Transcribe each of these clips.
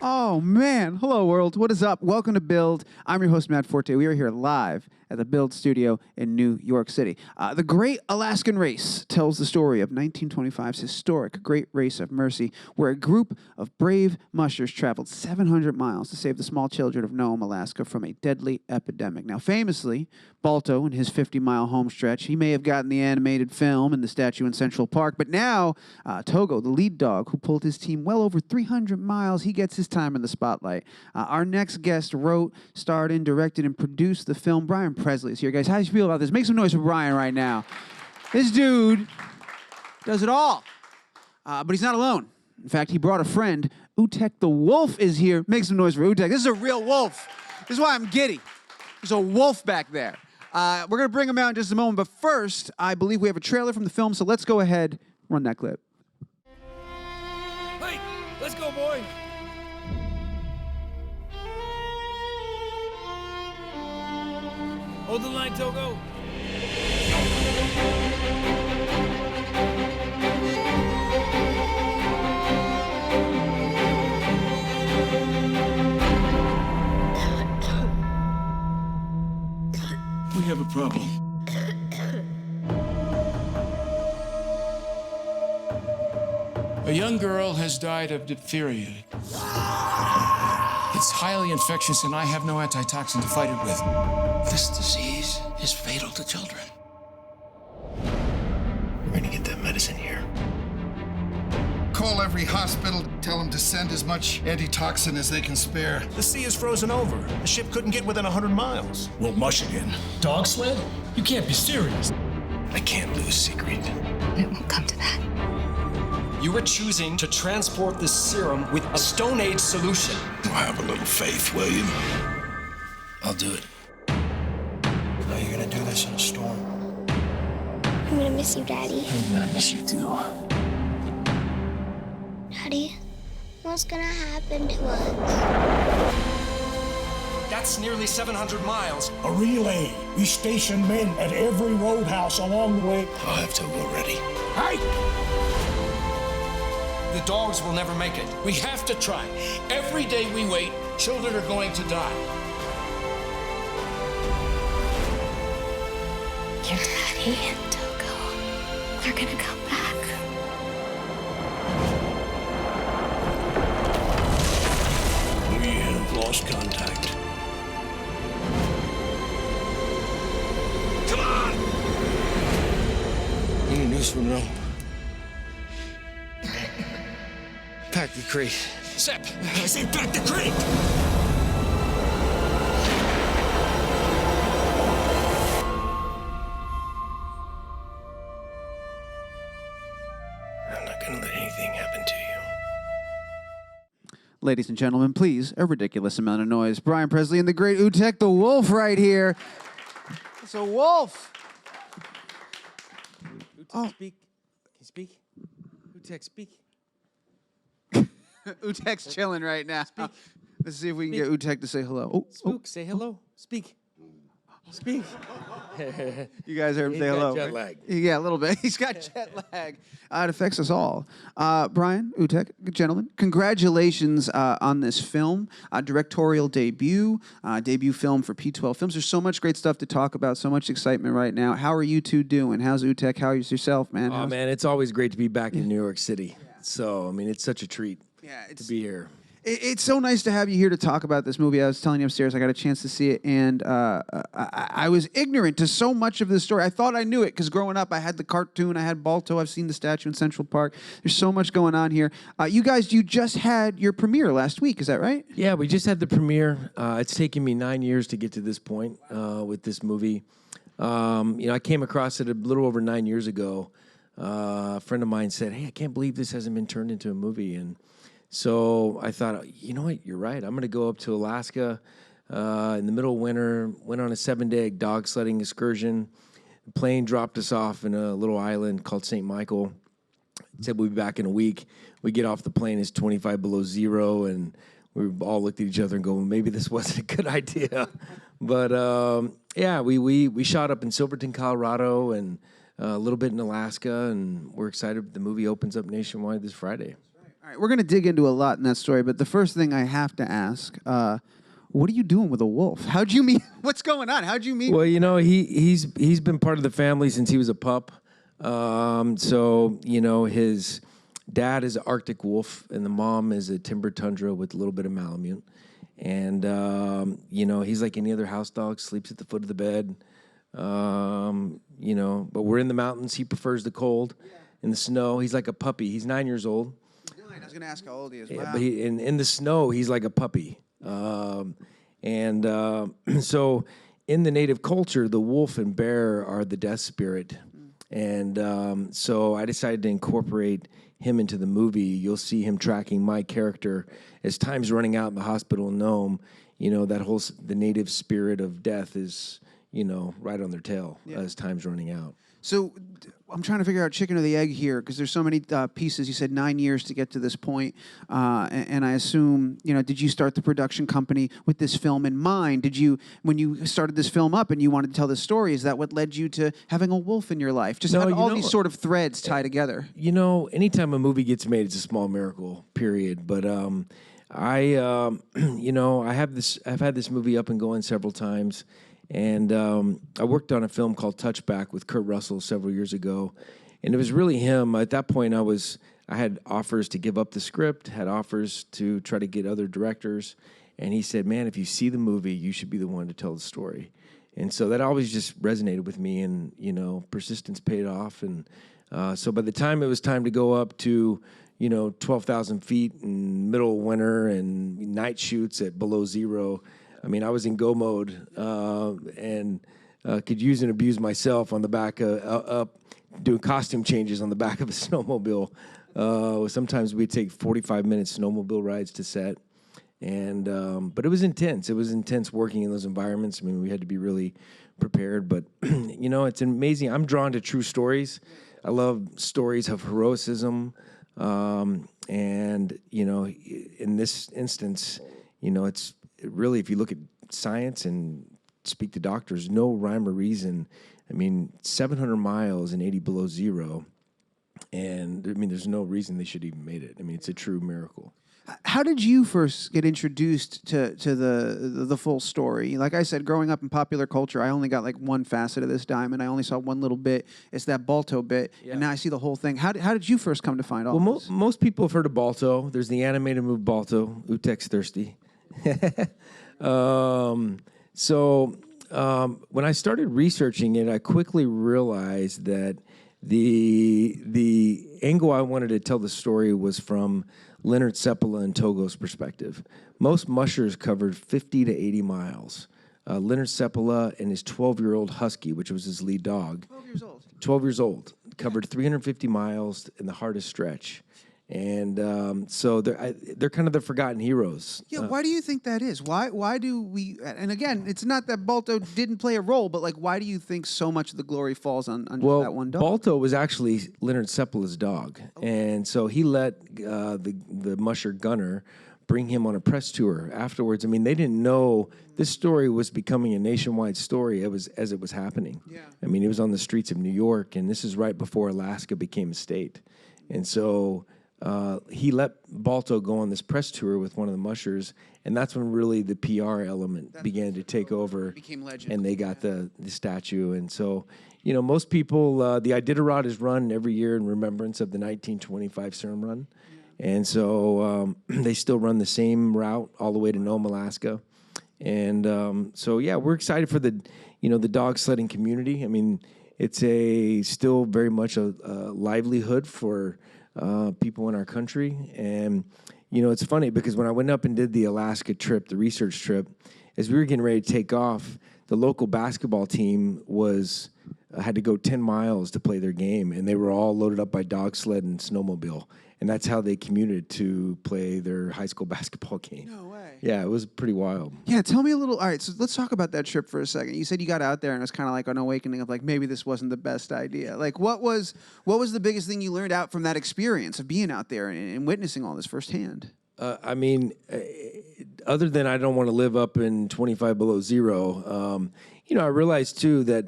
Oh, man. Hello, world. What is up? Welcome to Build. I'm your host, Matt Forte. We are here live at the Build studio in New York City. The Great Alaskan Race tells the story of 1925's historic Great Race of Mercy, where a group of brave mushers traveled 700 miles to save the small children of Nome, Alaska, from a deadly epidemic. Now, famously, Balto, in his 50-mile home stretch, he may have gotten the animated film and the statue in Central Park, but now Togo, the lead dog, who pulled his team well over 300 miles, he gets his time in the spotlight. Our next guest wrote, starred in, directed, and produced the film. Brian Presley is here. Guys, how do you feel about this? Make some noise for Brian right now. This dude does it all, but he's not alone. In fact, he brought a friend. Utek the wolf is here. Make some noise for Utek. This is a real wolf. This is why I'm giddy. There's a wolf back there. We're going to bring him out in just a moment, but first, I believe we have a trailer from the film, so let's go ahead, run that clip. Hey, let's go, boy. Hold the line, Togo. We have a problem. A young girl has died of diphtheria. It's highly infectious, and I have no anti-toxin to fight it with. This disease is fatal to children. We're gonna get that medicine here. Call every hospital, tell them to send as much anti-toxin as they can spare. The sea is frozen over. The ship couldn't get within 100 miles. We'll mush again. Dog sled? You can't be serious. I can't lose Sigrid. It won't come to that. You were choosing to transport this serum with a Stone Age solution. Have a little faith, will you? I'll do it. Now you're gonna do this in a storm. I'm gonna miss you, Daddy. I'm gonna miss you too. Daddy, what's gonna happen to us? That's nearly 700 miles. A relay. We station men at every roadhouse along the way. I'll have to go ready. Hey! The dogs will never make it. We have to try. Every day we wait, children are going to die. Your daddy and Togo are gonna come back. We have lost contact. Come on! Any news from Rome? Pack the crate. Sepp! I say back the crate! I'm not gonna let anything happen to you. Ladies and gentlemen, please, a ridiculous amount of noise. Brian Presley and the great Utek the wolf right here. It's a wolf. Utek, speak. Can you speak? Utek, speak. Utek's chilling right now. Let's see if we can get Utek to say hello. Oh, Spook, say hello. Speak. Speak. you guys heard him He's say got hello. jet lag. Yeah, a little bit. He's got jet lag. It affects us all. Brian, Utek, gentlemen, congratulations on this film. Directorial debut, debut film for P12 Films. There's so much great stuff to talk about, so much excitement right now. How are you two doing? How's Utek? How's yourself, man? Oh, man, it's always great to be back in New York City. So, I mean, it's such a treat to be here. It's so nice to have you here to talk about this movie. I was telling you upstairs, I got a chance to see it, and I was ignorant to so much of this story. I thought I knew it, because growing up, I had the cartoon, I had Balto, I've seen the statue in Central Park. There's so much going on here. You guys, you just had your premiere last week, is that right? Yeah, we just had the premiere. It's taken me 9 years to get to this point with this movie. I came across it a little over 9 years ago. A friend of mine said, "Hey, I can't believe this hasn't been turned into a movie." And so I thought, you know what, you're right. I'm going to go up to Alaska in the middle of winter, went on a 7-day dog sledding excursion. The plane dropped us off in a little island called St. Michael. It said we'll be back in a week. We get off the plane, it's 25 below zero, and we all looked at each other and go, maybe this wasn't a good idea. But yeah, we shot up in Silverton, Colorado, and a little bit in Alaska, and we're excited. The movie opens up nationwide this Friday. All All right, we're going to dig into a lot in that story, but the first thing I have to ask, what are you doing with a wolf? How'd you meet? What's going on? How'd you meet? Well, you know, he's been part of the family since he was a pup. So, you know, his dad is an Arctic wolf, and the mom is a timber tundra with a little bit of Malamute. And, you know, he's like any other house dog, sleeps at the foot of the bed. You know, but we're in the mountains. He prefers the cold and the snow. He's like a puppy. He's 9 years old. I was going to ask how old he is. Yeah, Wow. but in the snow, he's like a puppy. So in the native culture, the wolf and bear are the death spirit. And so I decided to incorporate him into the movie. You'll see him tracking my character as time's running out in the hospital in Nome. You know, that whole the native spirit of death is, you know, right on their tail as time's running out. So I'm trying to figure out chicken or the egg here because there's so many pieces. You said 9 years to get to this point, and I assume, you know, did you start the production company with this film in mind? Did you, when you started this film up and you wanted to tell this story, is that what led you to having a wolf in your life? Just have all these sort of threads tie together. You know, anytime a movie gets made, it's a small miracle, period. But you know, I've had this movie up and going several times. And I worked on a film called Touchback with Kurt Russell several years ago, and it was really him. At that point, I had offers to give up the script, had offers to try to get other directors, and he said, "Man, if you see the movie, you should be the one to tell the story." And so that always just resonated with me, and you know, persistence paid off. And so by the time it was time to go up to, you know, 12,000 feet in middle of winter and night shoots at below zero, I mean, I was in go mode and could use and abuse myself on the back up doing costume changes on the back of a snowmobile. Sometimes we'd take 45-minute snowmobile rides to set, and but it was intense. It was intense working in those environments. I mean, we had to be really prepared. But you know, it's amazing. I'm drawn to true stories. I love stories of heroism, and you know, in this instance, you know, it's really, if you look at science and speak to doctors, no rhyme or reason. I mean, 700 miles and 80 below zero, and I mean, there's no reason they should even made it. I mean, it's a true miracle. How did you first get introduced to the full story? Like I said, growing up in popular culture, I only got like one facet of this diamond. I only saw one little bit. It's that Balto bit, and now I see the whole thing. How did you first come to find all this? Most people have heard of Balto. There's the animated movie Balto, Utek's Thirsty. When I started researching it, I quickly realized that the angle I wanted to tell the story was from Leonhard Seppala and Togo's perspective. Most mushers covered 50 to 80 miles. Leonhard Seppala and his 12-year-old husky, which was his lead dog. 12 years old. 12 years old. Covered 350 miles in the hardest stretch. And so they're kind of the forgotten heroes. Yeah, why do you think that is? Why do we? And again, it's not that Balto didn't play a role, but like, why do you think so much of the glory falls on just that one dog? Balto was actually Leonhard Seppala's dog, and so he let the musher Gunner bring him on a press tour afterwards. I mean, they didn't know this story was becoming a nationwide story. It was as it was happening. Yeah. I mean, it was on the streets of New York, and this is right before Alaska became a state, and so. He let Balto go on this press tour with one of the mushers, and that's when really the PR element began to take over. Became legendary. And they got the statue. And so, you know, most people, the Iditarod is run every year in remembrance of the 1925 Serum Run. Yeah. And so they still run the same route all the way to Nome, Alaska. And so, yeah, we're excited for the dog sledding community. I mean, it's still very much a livelihood for people in our country. And, you know, it's funny because when I went up and did the Alaska trip, the research trip, as we were getting ready to take off, the local basketball team had to go 10 miles to play their game, and they were all loaded up by dog sled and snowmobile. And that's how they commuted to play their high school basketball game. No way. Yeah, it was pretty wild. Yeah, tell me a little. All right, so let's talk about that trip for a second. You said you got out there and it was kind of like an awakening of like maybe this wasn't the best idea. Like what was the biggest thing you learned out from that experience of being out there and witnessing all this firsthand? I mean, other than I don't want to live up in 25 below zero, you know, I realized too that,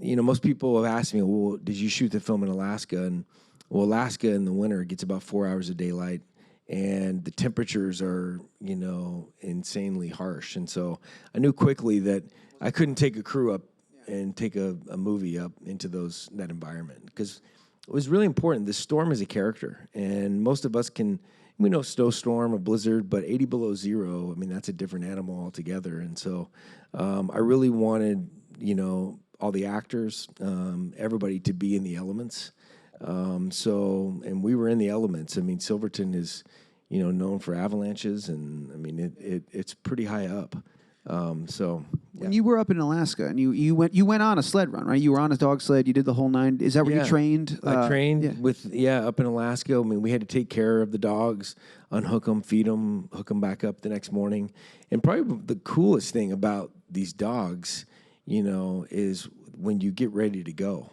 you know, most people have asked me, well, did you shoot the film in Alaska? And well, Alaska in the winter gets about 4 hours of daylight, and the temperatures are, insanely harsh. And so I knew quickly that I couldn't take a crew up and take a movie up into that environment, because it was really important. The storm is a character, and most of us we know snowstorm or blizzard, but 80 below zero, that's a different animal altogether. And so I really wanted, all the actors, everybody to be in the elements. And we were in the elements. Silverton is, known for avalanches, and it's pretty high up. When you were up in Alaska and you went on a sled run, right? You were on a dog sled. You did the whole 9. Is that where you trained? I trained up in Alaska. We had to take care of the dogs, unhook them, feed them, hook them back up the next morning. And probably the coolest thing about these dogs, is when you get ready to go,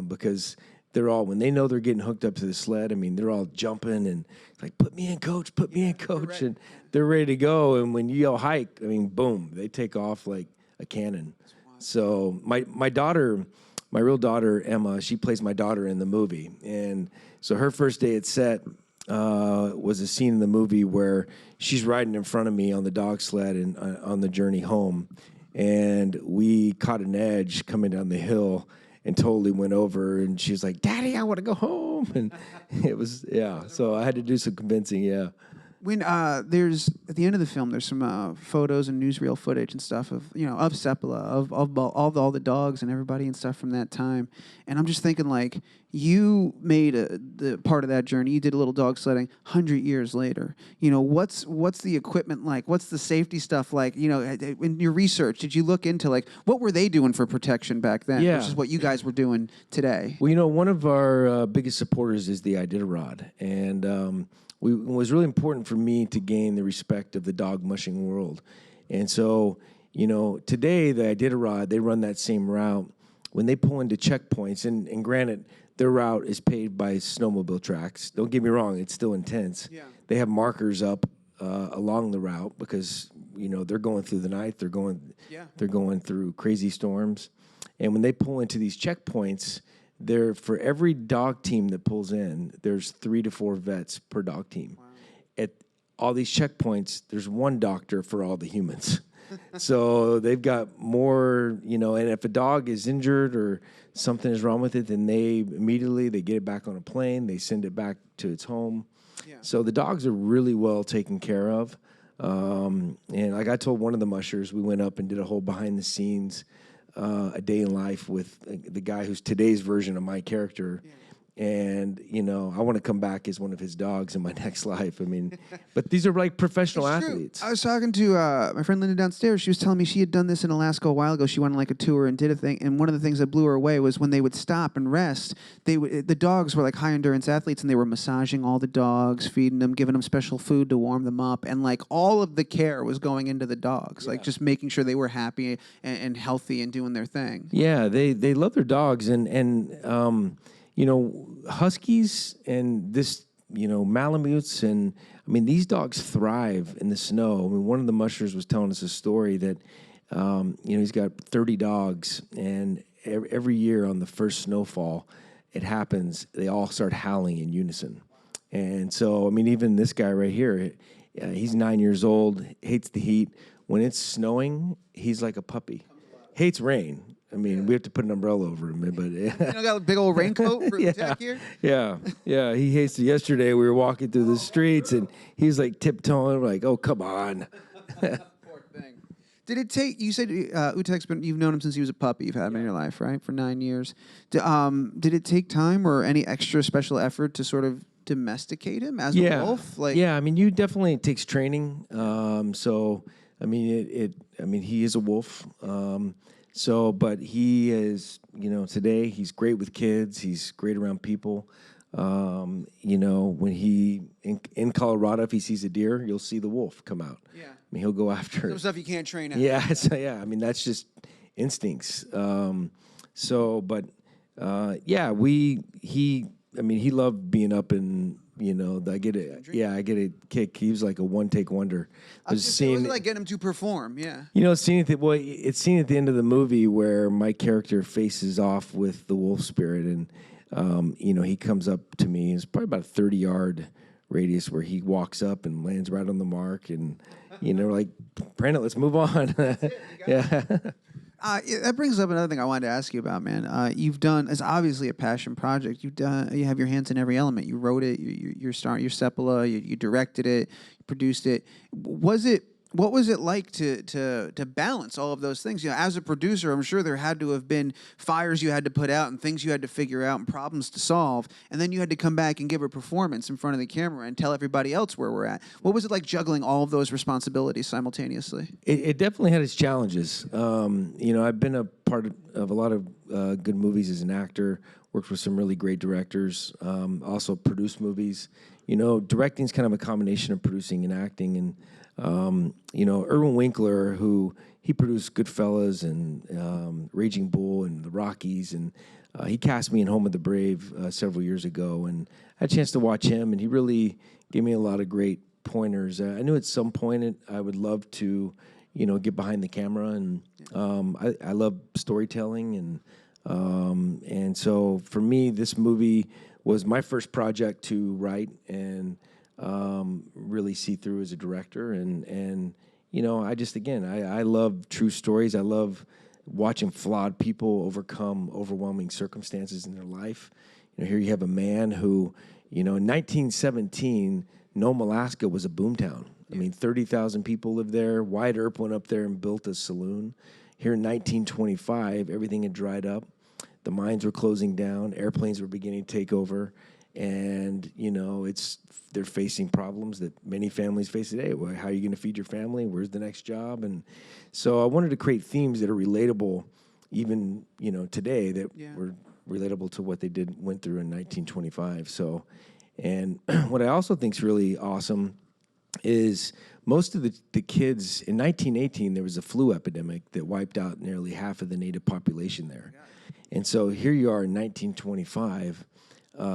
because when they know they're getting hooked up to the sled, they're all jumping and like, put me in, coach, right. And they're ready to go. And when you yell hike, boom, they take off like a cannon. So my daughter, my real daughter, Emma, she plays my daughter in the movie. And so her first day at set was a scene in the movie where she's riding in front of me on the dog sled and on the journey home. And we caught an edge coming down the hill and totally went over, and she was like, "Daddy, I want to go home." And it was, so I had to do some convincing, When there's at the end of the film, there's some photos and newsreel footage and stuff of of Seppala, of all the dogs and everybody and stuff from that time, and I'm just thinking like you made the part of that journey. You did a little dog sledding 100 years later. What's the equipment like? What's the safety stuff like? In your research, did you look into like what were they doing for protection back then versus what you guys were doing today? Well, one of our biggest supporters is the Iditarod, and it was really important for me to gain the respect of the dog mushing world. And so, today the Iditarod, they run that same route. When they pull into checkpoints, and granted, their route is paved by snowmobile tracks. Don't get me wrong, it's still intense. Yeah. They have markers up along the route because, they're going through the night. They're going through crazy storms. And when they pull into these checkpoints, for every dog team that pulls in, there's 3 to 4 vets per dog team. Wow. At all these checkpoints, there's one doctor for all the humans. So they've got more, and if a dog is injured or something is wrong with it, then they get it back on a plane. They send it back to its home. Yeah. So the dogs are really well taken care of. And like I told one of the mushers, we went up and did a whole behind the scenes a day in life with the guy who's today's version of my character. Yeah. And, I want to come back as one of his dogs in my next life. But these are like professional athletes. I was talking to my friend Linda downstairs. She was telling me she had done this in Alaska a while ago. She went on like a tour and did a thing. And one of the things that blew her away was when they would stop and rest, the dogs were like high endurance athletes, and they were massaging all the dogs, feeding them, giving them special food to warm them up. And like all of the care was going into the dogs, like just making sure they were happy and healthy and doing their thing. Yeah, they love their dogs. And huskies and Malamutes, and these dogs thrive in the snow. One of the mushers was telling us a story that, he's got 30 dogs, and every year on the first snowfall, it happens, they all start howling in unison. And so, even this guy right here, he's 9 years old, hates the heat. When it's snowing, he's like a puppy. Hates rain. We have to put an umbrella over him, but got a big old raincoat for tech here. Yeah. He hates it. Yesterday we were walking through the streets, and he's like tiptoeing. We're like, oh, come on. Poor thing. Did it take? You said Utek's been. You've known him since he was a puppy. You've had him in your life, right, for 9 years. Did it take time or any extra special effort to sort of domesticate him as a wolf? You definitely, it takes training. He is a wolf. But he is, today he's great with kids. He's great around people. When he, in Colorado, if he sees a deer, you'll see the wolf come out. Yeah. He'll go after it. Some stuff you can't train out. Yeah. That's just instincts. He loved being up in, I get a kick. He was like a one-take wonder. It was like getting him to perform, yeah. It's seen at the end of the movie where my character faces off with the wolf spirit, and he comes up to me. It's probably about a 30-yard radius where he walks up and lands right on the mark, and we're like, Brandon, let's move on. Yeah. That brings up another thing I wanted to ask you about, man. You've done, it's obviously a passion project. You have your hands in every element. You wrote it. You're Seppala. You directed it. You produced it. What was it like to balance all of those things? As a producer, I'm sure there had to have been fires you had to put out and things you had to figure out and problems to solve, and then you had to come back and give a performance in front of the camera and tell everybody else where we're at. What was it like juggling all of those responsibilities simultaneously? It definitely had its challenges. I've been a part of a lot of good movies as an actor, worked with some really great directors, also produced movies. Directing's kind of a combination of producing and acting, and Irwin Winkler, who he produced Goodfellas and Raging Bull and The Rockies, and he cast me in Home of the Brave several years ago, and I had a chance to watch him, and he really gave me a lot of great pointers. I knew at some point I would love to, get behind the camera, and I love storytelling, and so for me, this movie was my first project to write and really see through as a director. And I love true stories. I love watching flawed people overcome overwhelming circumstances in their life. Here you have a man who, in 1917, Nome, Alaska was a boomtown. I mean, 30,000 people lived there. Wyatt Earp went up there and built a saloon. Here in 1925, everything had dried up. The mines were closing down. Airplanes were beginning to take over. And, they're facing problems that many families face today. Well, how are you going to feed your family? Where's the next job? And so I wanted to create themes that are relatable, even, today, that were relatable to what they went through in 1925. So, and what I also think is really awesome is most of the kids, in 1918, there was a flu epidemic that wiped out nearly half of the native population there. And so here you are in 1925,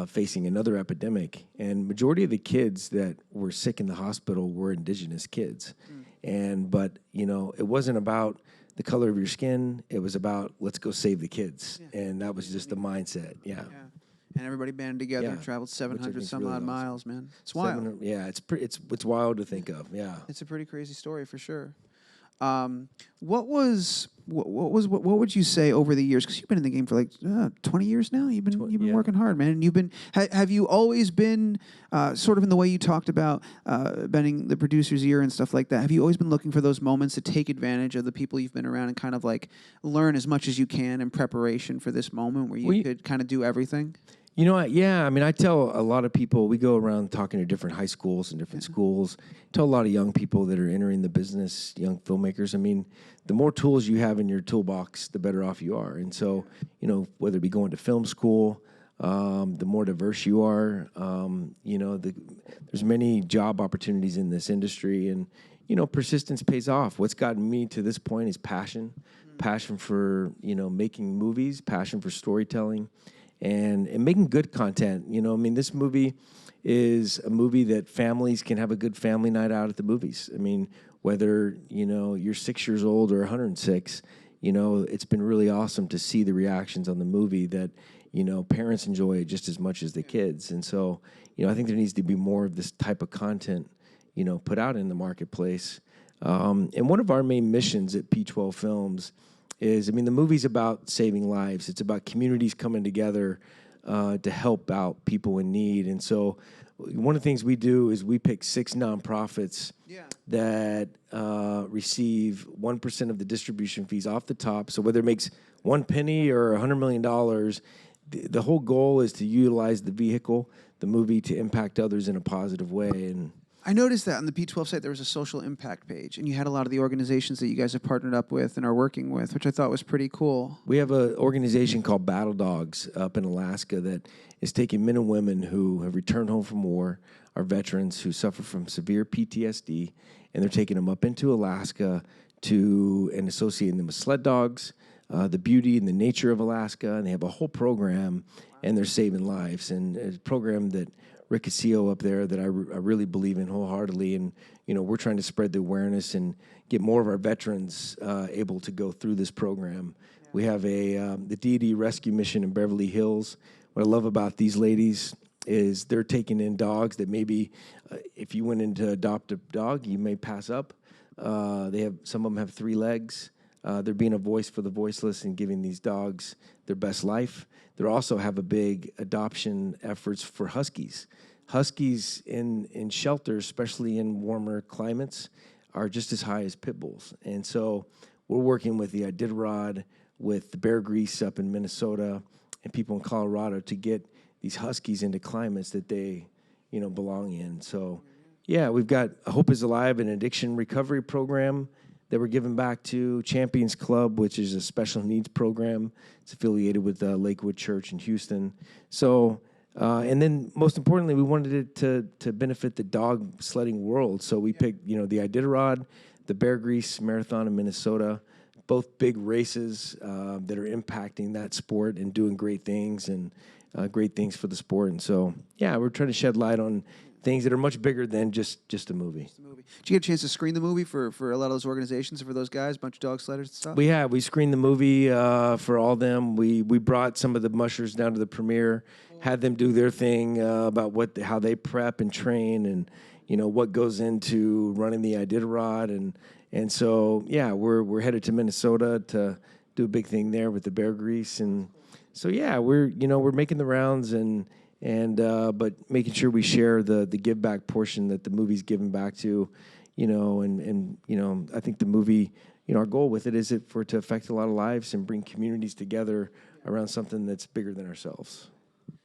facing another epidemic, and majority of the kids that were sick in the hospital were indigenous kids. But it wasn't about the color of your skin. It was about, let's go save the kids. And that was just the mindset. Yeah. And everybody banded together, traveled 700 some odd miles, man. It's wild. It's wild to think of. Yeah. It's a pretty crazy story for sure. What would you say over the years? Because you've been in the game for like 20 years now. You've been working hard, man. And have you always been sort of in the way you talked about bending the producer's ear and stuff like that? Have you always been looking for those moments to take advantage of the people you've been around and kind of like learn as much as you can in preparation for this moment where you could kind of do everything? I tell a lot of people, we go around talking to different high schools and different schools, tell a lot of young people that are entering the business, young filmmakers. I mean, the more tools you have in your toolbox, the better off you are. And so, whether it be going to film school, the more diverse you are, there's many job opportunities in this industry, and, persistence pays off. What's gotten me to this point is passion for, making movies, passion for storytelling, and making good content. This movie is a movie that families can have a good family night out at the movies. I mean, whether, you're 6 years old or 106, it's been really awesome to see the reactions on the movie that, parents enjoy it just as much as the kids. And so, I think there needs to be more of this type of content, put out in the marketplace. And one of our main missions at P12 Films is, the movie's about saving lives. It's about communities coming together to help out people in need. And so one of the things we do is we pick 6 nonprofits that receive 1% of the distribution fees off the top. So whether it makes 1 penny or $100 million, the whole goal is to utilize the vehicle, the movie, to impact others in a positive way. And I noticed that on the P12 site there was a social impact page, and you had a lot of the organizations that you guys have partnered up with and are working with, which I thought was pretty cool. We have an organization called Battle Dogs up in Alaska that is taking men and women who have returned home from war, are veterans who suffer from severe PTSD, and they're taking them up into Alaska and associating them with sled dogs, the beauty and the nature of Alaska, and they have a whole program, and they're saving lives. And it's a program that Rick Castillo up there that I really believe in wholeheartedly, and we're trying to spread the awareness and get more of our veterans able to go through this program. We have the DD Rescue Mission in Beverly Hills. What I love about these ladies is they're taking in dogs that maybe if you went in to adopt a dog, you may pass up. Some of them have 3 legs. They're being a voice for the voiceless and giving these dogs their best life. They also have a big adoption efforts for huskies. Huskies in shelters, especially in warmer climates, are just as high as pit bulls. And so we're working with the Iditarod, with the Bear Grease up in Minnesota, and people in Colorado to get these huskies into climates that they, belong in. So, yeah, we've got Hope is Alive, an addiction recovery program that we're giving back to Champions Club, which is a special needs program. It's affiliated with Lakewood Church in Houston. So, and then most importantly, we wanted it to benefit the dog sledding world. So we picked, the Iditarod, the Bear Grease Marathon in Minnesota, both big races that are impacting that sport and doing great things and great things for the sport. And so, yeah, we're trying to shed light on things that are much bigger than just a movie. Did you get a chance to screen the movie for a lot of those organizations and for those guys, a bunch of dog sledders and stuff? We have. We screened the movie for all of them. We brought some of the mushers down to the premiere, had them do their thing about how they prep and train and, what goes into running the Iditarod. And so, yeah, we're headed to Minnesota to do a big thing there with the Bear Grease. And so, yeah, we're making the rounds but making sure we share the give back portion that the movie's given back to, I think the movie, our goal with it is for it to affect a lot of lives and bring communities together around something that's bigger than ourselves.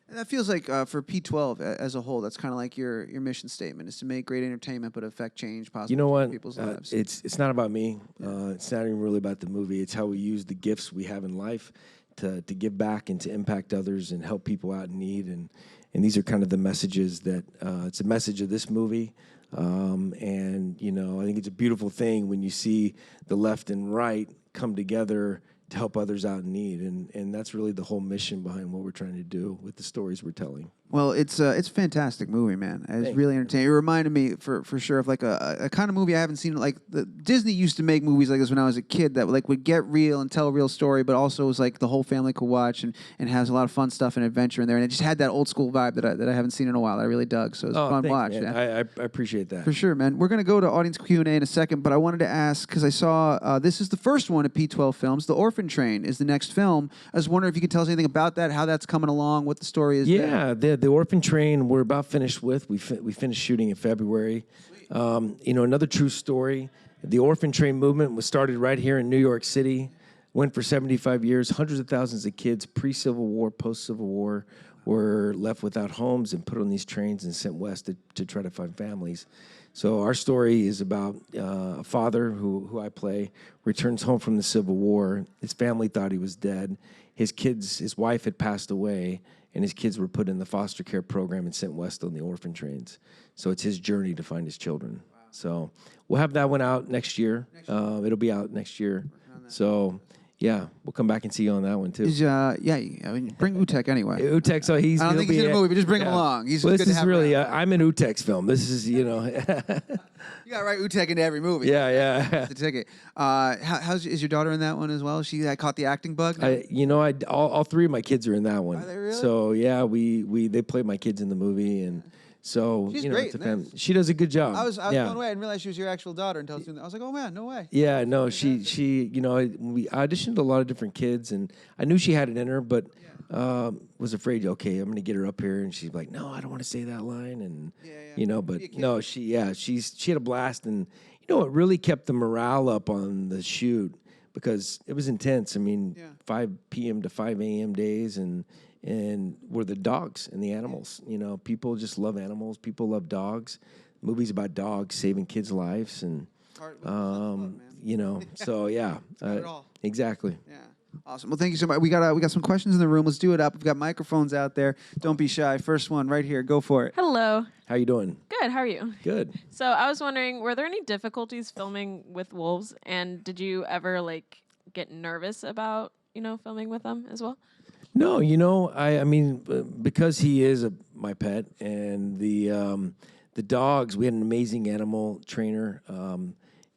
And that feels like for P12 as a whole, that's kind of like your mission statement is to make great entertainment but affect change positively in people's lives. It's not about me. It's not even really about the movie. It's how we use the gifts we have in life to give back and to impact others and help people out in need. And these are kind of the messages that it's a message of this movie. I think it's a beautiful thing when you see the left and right come together to help others out in need. And that's really the whole mission behind what we're trying to do with the stories we're telling. Well, it's a fantastic movie, man. It's really entertaining. It reminded me for sure of like a kind of movie I haven't seen. Like Disney used to make movies like this when I was a kid that like would get real and tell a real story, but also was like the whole family could watch and has a lot of fun stuff and adventure in there. And it just had that old school vibe that I haven't seen in a while. That I really dug. So it was a fun watch. Man. Yeah. I appreciate that. For sure, man. We're going to go to audience Q&A in a second, but I wanted to ask, because I saw this is the first one of P12 films. The Orphan Train is the next film. I was wondering if you could tell us anything about that, how that's coming along, what the story is. Yeah, the Orphan Train we're about finished with. We finished shooting in February. Another true story. The Orphan Train movement was started right here in New York City. Went for 75 years. Hundreds of thousands of kids, pre-Civil War, post-Civil War, were left without homes and put on these trains and sent west to try to find families. So our story is about a father who I play, returns home from the Civil War. His family thought he was dead. His wife had passed away, and his kids were put in the foster care program and sent west on the orphan trains. So it's his journey to find his children. Wow. So we'll have that one out next year. It'll be out next year. So, yeah, we'll come back and see you on that one, too. Bring Utek anyway. Utek, so I don't think he's in the movie, but just bring him along. He's good this to is have really, around. I'm in Utek's film. This is, You got to write Utek into every movie. Yeah. That's the ticket. Is your daughter in that one as well? She caught the acting bug? All 3 of my kids are in that one. Are they really? So, yeah, they played my kids in the movie, and so, she's great, she does a good job. I was blown away. I didn't realize she was your actual daughter until soon. I was like, oh, man, no way. Yeah, no, we auditioned a lot of different kids, and I knew she had it in her, but was afraid, okay, I'm going to get her up here, and she's like, no, I don't want to say that line, and, but no, she had a blast, and, it really kept the morale up on the shoot, because it was intense. I mean, 5 p.m. to 5 a.m. days, and we're the dogs and the animals. People just love animals. People love dogs. Movies about dogs saving kids' lives, and So yeah, exactly. Yeah. Awesome. Well, thank you so much. We got some questions in the room. Let's do it up. We've got microphones out there. Don't be shy. First one right here. Go for it. Hello. How you doing? Good. How are you? Good. So I was wondering, were there any difficulties filming with wolves, and did you ever get nervous about filming with them as well? No, I mean, because he is my pet, and the dogs. We had an amazing animal trainer,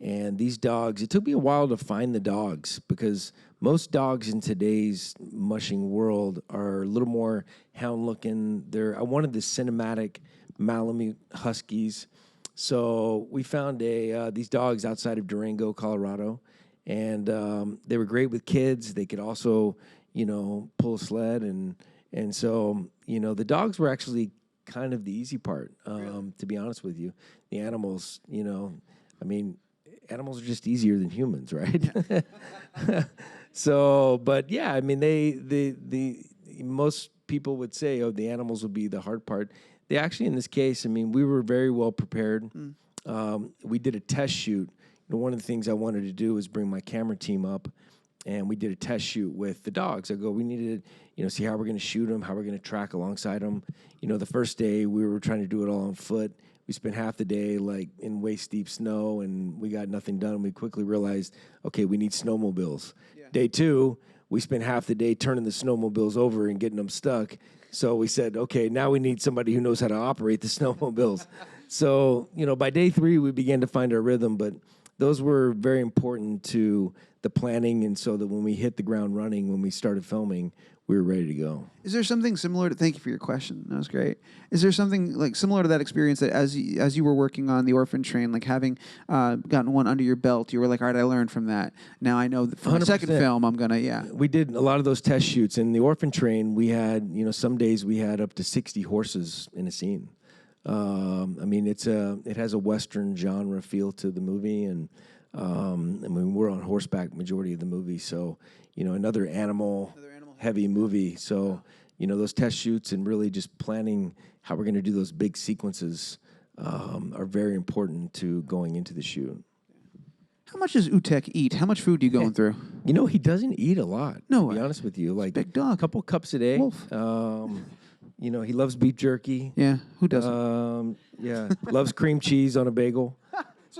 And these dogs, it took me a while to find the dogs because most dogs in today's mushing world are a little more hound-looking. I wanted the cinematic Malamute Huskies. So we found these dogs outside of Durango, Colorado, and they were great with kids. They could also, pull a sled, and so the dogs were actually kind of the easy part. To be honest with you, the animals, animals are just easier than humans, right? So, but yeah, the most people would say, oh, the animals would be the hard part. They actually, in this case, we were very well prepared. We did a test shoot. One of the things I wanted to do was bring my camera team up, and we did a test shoot with the dogs. We needed to, see how we're going to shoot them, how we're going to track alongside them. The first day we were trying to do it all on foot. We spent half the day in waist-deep snow, and we got nothing done. We quickly realized, okay, we need snowmobiles. Yeah. Day 2, we spent half the day turning the snowmobiles over and getting them stuck. So we said, okay, now we need somebody who knows how to operate the snowmobiles. So, by day 3, we began to find our rhythm, but those were very important to the planning, and so that when we hit the ground running, when we started filming, we were ready to go. Is there something similar to? Thank you for your question. That was great. Is there something similar to that experience that as you were working on the Orphan Train, having gotten one under your belt, you were like, all right, I learned from that. Now I know that for the second film, I'm gonna We did a lot of those test shoots in the Orphan Train. We had some days we had up to 60 horses in a scene. It has a Western genre feel to the movie, and we're on horseback majority of the movie, so another animal heavy movie. So those test shoots and really just planning how we're going to do those big sequences are very important to going into the shoot. How much does Utek eat? How much food are you going through? He doesn't eat a lot. No, to be honest with you, big dog. A couple cups a day. Wolf. He loves beef jerky. Yeah, who doesn't? Loves cream cheese on a bagel.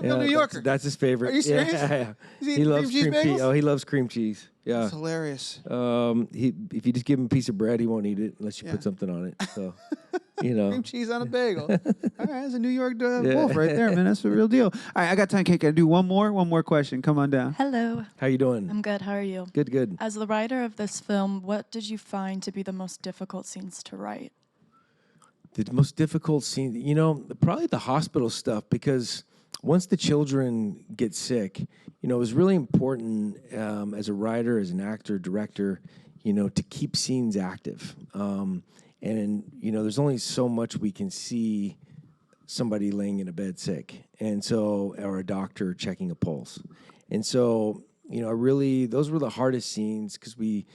New Yorker. That's his favorite. Are you serious? Yeah. He loves cream cheese bagels? Oh, he loves cream cheese. Yeah. That's hilarious. If you just give him a piece of bread, he won't eat it unless you put something on it. So, cream cheese on a bagel. All right, that's a New York wolf right there, man. That's the real deal. All right, I got time. Can I do one more question? Come on down. Hello. How you doing? I'm good. How are you? Good. As the writer of this film, what did you find to be the most difficult scenes to write? The most difficult scene, probably the hospital stuff, because once the children get sick, it was really important as a writer, as an actor, director, to keep scenes active. There's only so much we can see somebody laying in a bed sick, or a doctor checking a pulse. And so, those were the hardest scenes because the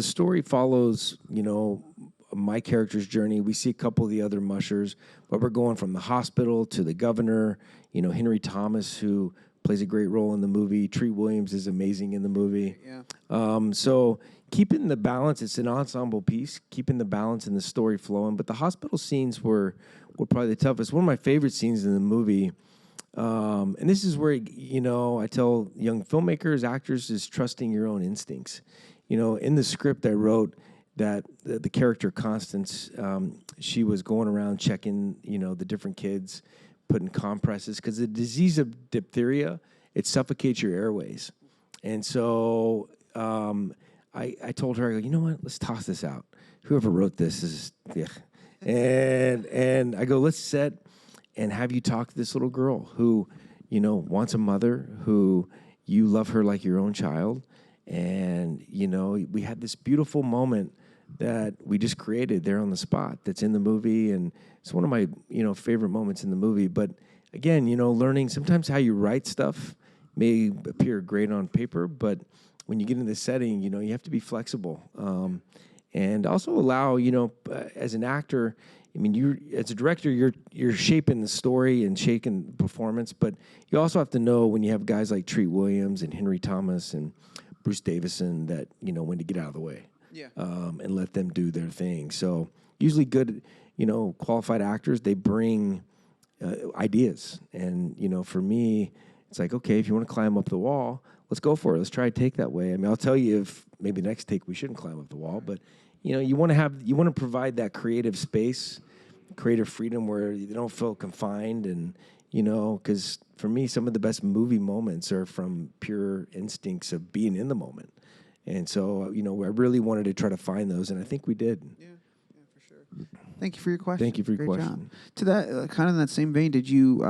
story follows, my character's journey. We see a couple of the other mushers, but we're going from the hospital to the governor. Henry Thomas, who plays a great role in the movie. Treat Williams is amazing in the movie. Yeah. So keeping the balance, it's an ensemble piece, keeping the balance in the story flowing. But the hospital scenes were probably the toughest. One of my favorite scenes in the movie, and this is where, I tell young filmmakers, actors, is trusting your own instincts. In the script I wrote, that the character Constance, she was going around checking, the different kids, putting compresses, because the disease of diphtheria, it suffocates your airways. And so I told her, I go, you know what, let's toss this out. Whoever wrote this is, yeah. And I go, let's set and have you talk to this little girl who, wants a mother, who you love her like your own child. And, we had this beautiful moment that we just created there on the spot that's in the movie, and it's one of my, favorite moments in the movie. But again, learning sometimes how you write stuff may appear great on paper, but when you get into the setting, you have to be flexible. And also allow, as an actor, you as a director, you're shaping the story and shaping the performance, but you also have to know when you have guys like Treat Williams and Henry Thomas and Bruce Davison that, when to get out of the way. Yeah. And let them do their thing. So usually good, qualified actors, they bring ideas. And, for me, it's like, okay, if you want to climb up the wall, let's go for it. Let's try to take that way. I'll tell you if maybe next take we shouldn't climb up the wall, but, you want to provide that creative space, creative freedom where you don't feel confined and, because for me, some of the best movie moments are from pure instincts of being in the moment. And so, I really wanted to try to find those, and I think we did. Yeah, for sure. Thank you for your question. Thank you for your Great question. job. To that, kind of in that same vein, did you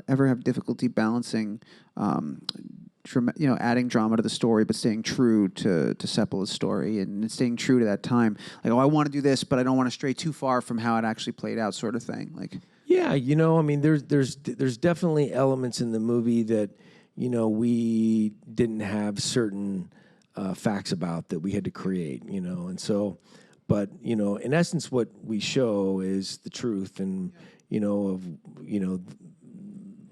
ever have difficulty balancing, adding drama to the story, but staying true to Seppala's story and staying true to that time? Like, I want to do this, but I don't want to stray too far from how it actually played out, sort of thing. Like, yeah, there's definitely elements in the movie that we didn't have certain facts about that we had to create, and so, but in essence, what we show is the truth, and of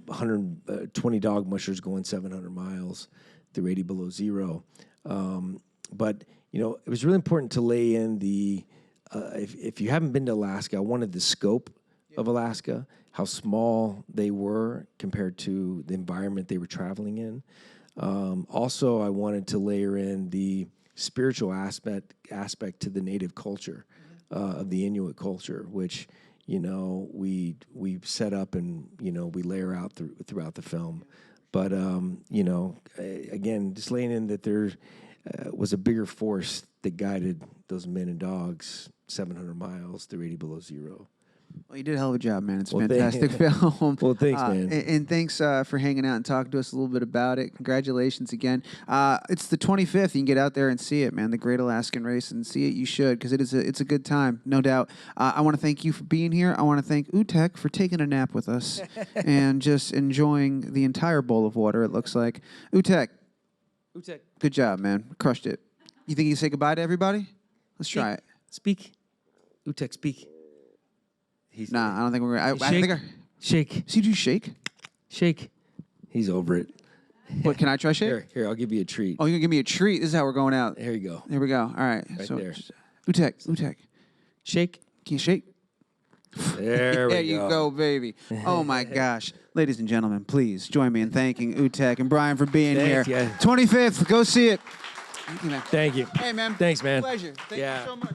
120 dog mushers going 700 miles through 80 below zero, but it was really important to lay in the if you haven't been to Alaska, I wanted the scope of Alaska, how small they were compared to the environment they were traveling in. Also, I wanted to layer in the spiritual aspect to the native culture of the Inuit culture, which we set up and we layer out throughout the film. But again, just laying in that there was a bigger force that guided those men and dogs 700 miles through 80 below zero. Well, you did a hell of a job, man. It's a fantastic film. Well, thanks, man. And thanks for hanging out and talking to us a little bit about it. Congratulations again. It's the 25th. You can get out there and see it, man. The Great Alaskan Race, and see it. You should, because it's a good time, no doubt. I want to thank you for being here. I want to thank Utek for taking a nap with us and just enjoying the entire bowl of water, it looks like. Utek, good job, man. Crushed it. You think you can say goodbye to everybody? Let's try it. Speak. Utek, speak. Nah, I don't think we're going to. Shake. See, you shake? Shake. He's over it. What, can I try shake? Here, I'll give you a treat. Oh, you're going to give me a treat? This is how we're going out. Here you go. There we go. All right. Right so, there. Utek. Shake. Can you shake? There we go. There you go, baby. Oh, my gosh. Ladies and gentlemen, please join me in thanking Utek and Brian for being here. Yeah. 25th. Go see it. Thank you, man. Thank you. Hey, man. Thanks, man. Pleasure. Thank you so much.